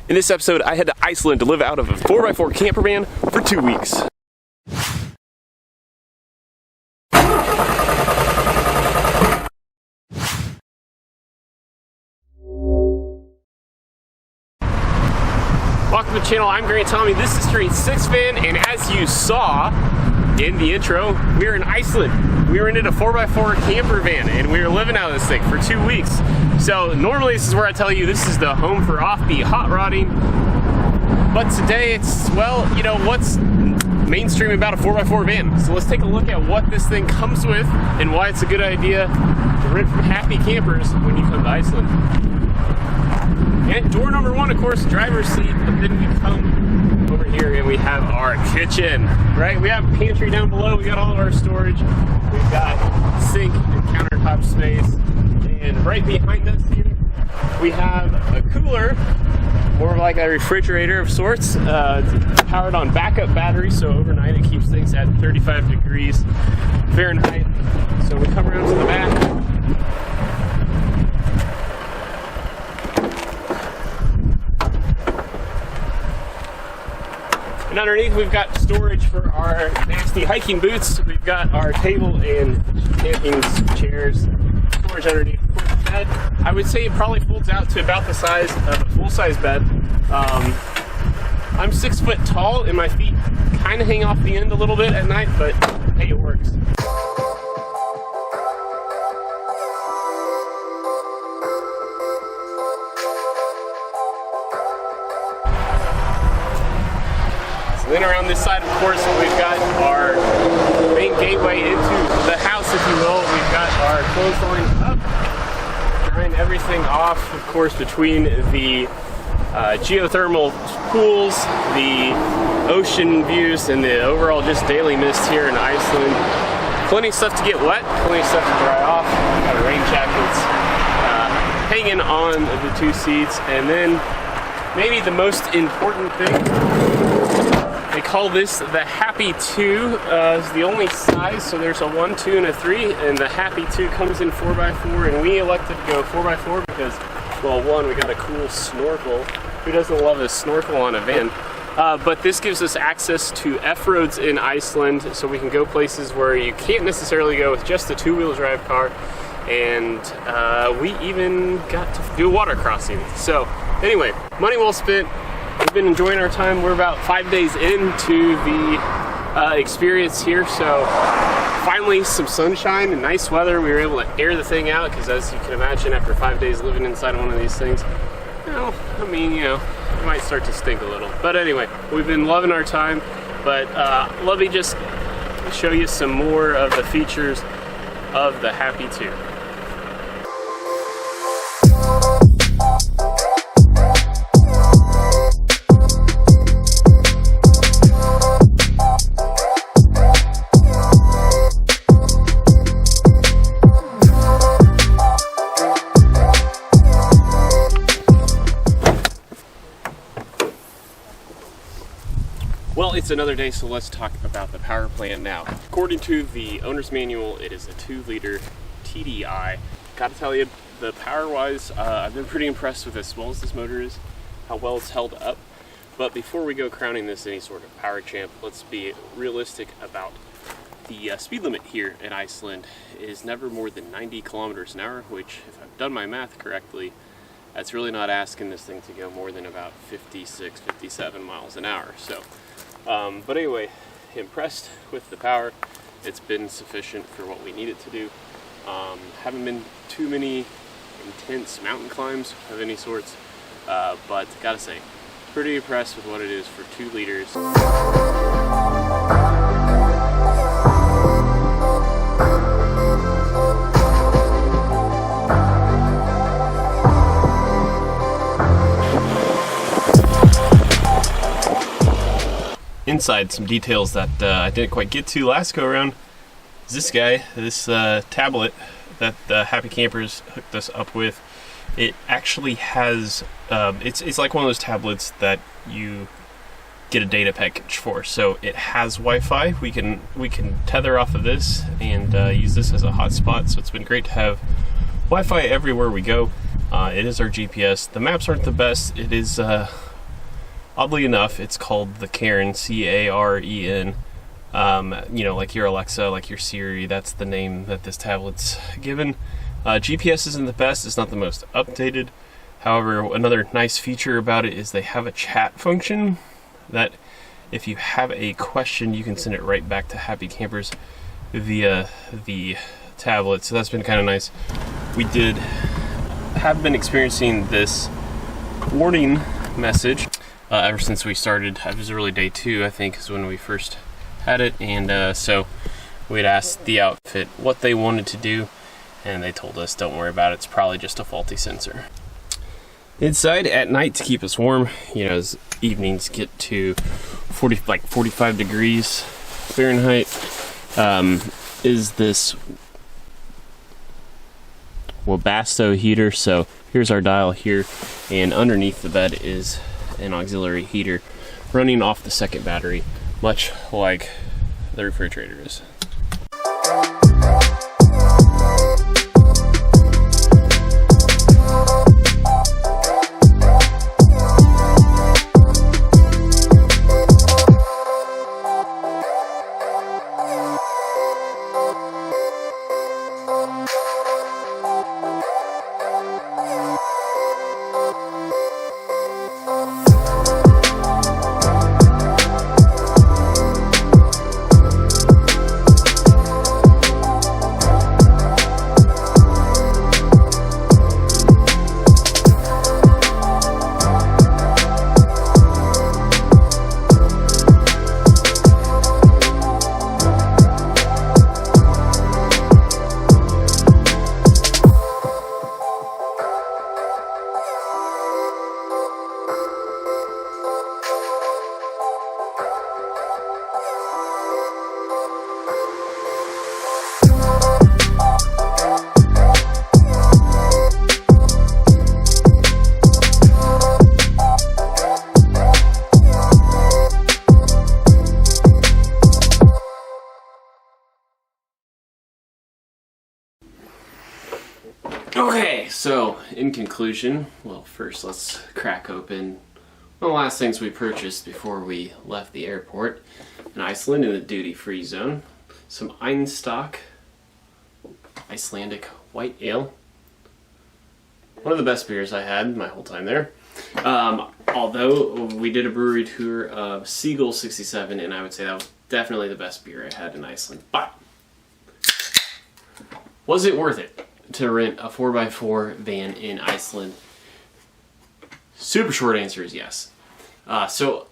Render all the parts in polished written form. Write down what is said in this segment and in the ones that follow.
In this episode, I head to Iceland to live out of a 4x4 camper van for 2 weeks. Welcome to the channel, I'm Grant Tommy, this is Street 6 Fan, and as you saw in the intro, we're in Iceland. We rented a 4x4 camper van, and we were living out of this thing for 2 weeks. So normally this is where I tell you this is the home for offbeat hot rodding, but today it's, well, you know, what's mainstream about a 4x4 van? So let's take a look at what this thing comes with and why it's a good idea to rent from happy campers when you come to Iceland. And door number one, of course, driver's seat, and then we come over here and we have our kitchen, right? We have a pantry down below, we got all of our storage, we've got sink and countertop space, and right behind us here, we have a cooler, more of like a refrigerator of sorts. It's powered on backup batteries, so overnight it keeps things at 35 degrees Fahrenheit. So we come around to the back. And underneath we've got storage for our nasty hiking boots. We've got our table and camping chairs. Storage underneath. Of course, bed, I would say it probably folds out to about the size of a full-size bed. I'm 6 foot tall and my feet kind of hang off the end a little bit at night, but hey, it works. Then around this side, of course, we've got our main gateway into the house, if you will. We've got our clothesline up, drying everything off, of course, between the geothermal pools, the ocean views, and the overall just daily mist here in Iceland. Plenty of stuff to get wet, plenty of stuff to dry off. Got rain jackets hanging on the two seats, and then maybe the most important thing, they call this the Happy 2. It's the only size, so there's a 1, 2, and a 3, and the Happy 2 comes in 4x4, and we elected to go 4x4 because, well, one, we got a cool snorkel. Who doesn't love a snorkel on a van? But this gives us access to F-roads in Iceland, so we can go places where you can't necessarily go with just a two-wheel drive car, and we even got to do a water crossing. So, anyway, money well spent. We've been enjoying our time. We're about 5 days into the experience here, so finally some sunshine and nice weather. We were able to air the thing out because, as you can imagine, after 5 days living inside one of these things, well, I mean, you know, it might start to stink a little. But anyway, we've been loving our time, but let me just show you some more of the features of the Happy 2. Well, it's another day, so let's talk about the power plant now. According to the owner's manual, it is a 2-liter TDI. Gotta tell you, the power-wise, I've been pretty impressed with as small as this motor is, how well it's held up. But before we go crowning this any sort of power champ, let's be realistic about the speed limit here in Iceland. It is never more than 90 kilometers an hour, which, if I've done my math correctly, that's really not asking this thing to go more than about 56, 57 miles an hour. So. But anyway, impressed with the power. It's been sufficient for what we need it to do. Haven't been too many intense mountain climbs of any sorts, but gotta say, pretty impressed with what it is for 2 liters. Inside, some details that I didn't quite get to last go around is this guy, this tablet that the Happy Campers hooked us up with. It actually has, it's like one of those tablets that you get a data package for. So it has Wi-Fi. We can tether off of this and use this as a hotspot. So it's been great to have Wi-Fi everywhere we go. It is our GPS. The maps aren't the best. It is Oddly enough, it's called the Caren, C-A-R-E-N. You know, like your Alexa, like your Siri, that's the name that this tablet's given. GPS isn't the best, it's not the most updated. However, another nice feature about it is they have a chat function that if you have a question, you can send it right back to Happy Campers via the tablet. So that's been kind of nice. We have been experiencing this warning message ever since we started. It was really day 2, I think, is when we first had it, and so we had asked the outfit what they wanted to do, and they told us don't worry about it, it's probably just a faulty sensor. Inside at night to keep us warm, you know, as evenings get to 45 degrees Fahrenheit, is this Webasto heater. So here's our dial here, and underneath the bed is an auxiliary heater running off the second battery, much like the refrigerator is. Okay, so in conclusion, well, first let's crack open one of the last things we purchased before we left the airport in Iceland in the duty-free zone. Some Einstock Icelandic white ale. One of the best beers I had my whole time there. Although we did a brewery tour of Seagull 67, and I would say that was definitely the best beer I had in Iceland. But was it worth it to rent a 4x4 van in Iceland? Super short answer is yes. So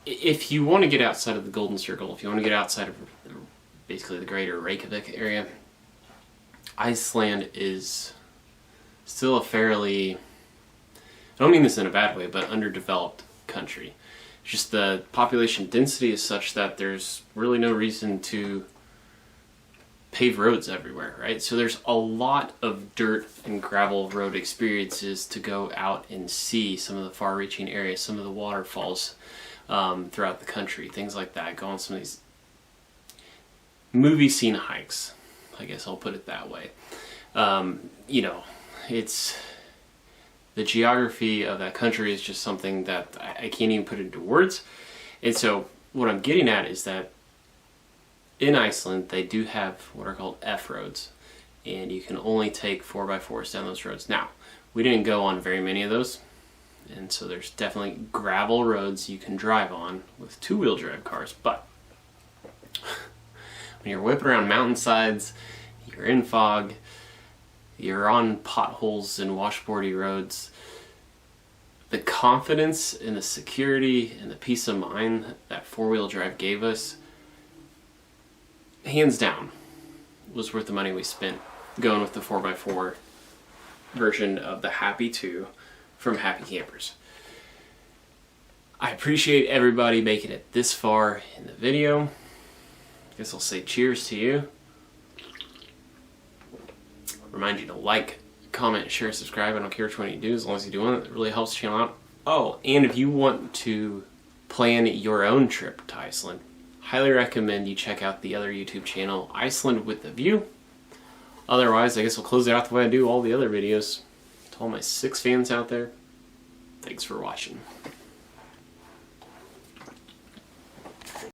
if you want to get outside of the Golden Circle, if you want to get outside of basically the greater Reykjavik area, Iceland is still a fairly, I don't mean this in a bad way, but underdeveloped country. Just the population density is such that there's really no reason to pave roads everywhere, right? So there's a lot of dirt and gravel road experiences to go out and see some of the far-reaching areas, some of the waterfalls throughout the country, things like that. Go on some of these movie scene hikes, I guess I'll put it that way. You know, it's the geography of that country is just something that I can't even put into words. And so what I'm getting at is that in Iceland, they do have what are called F-roads, and you can only take 4x4s down those roads. Now, we didn't go on very many of those, and so there's definitely gravel roads you can drive on with two-wheel drive cars, but when you're whipping around mountainsides, you're in fog, you're on potholes and washboardy roads, the confidence and the security and the peace of mind that four-wheel drive gave us, hands down, was worth the money we spent going with the 4x4 version of the Happy 2 from Happy Campers. I appreciate everybody making it this far in the video. I guess I'll say cheers to you. Remind you to like, comment, share, subscribe. I don't care which one you do, as long as you do one. It really helps the channel out. Oh, and if you want to plan your own trip to Iceland, highly recommend you check out the other YouTube channel, Iceland with the View. Otherwise, I guess we'll close it out the way I do all the other videos. To all my 6 fans out there, thanks for watching.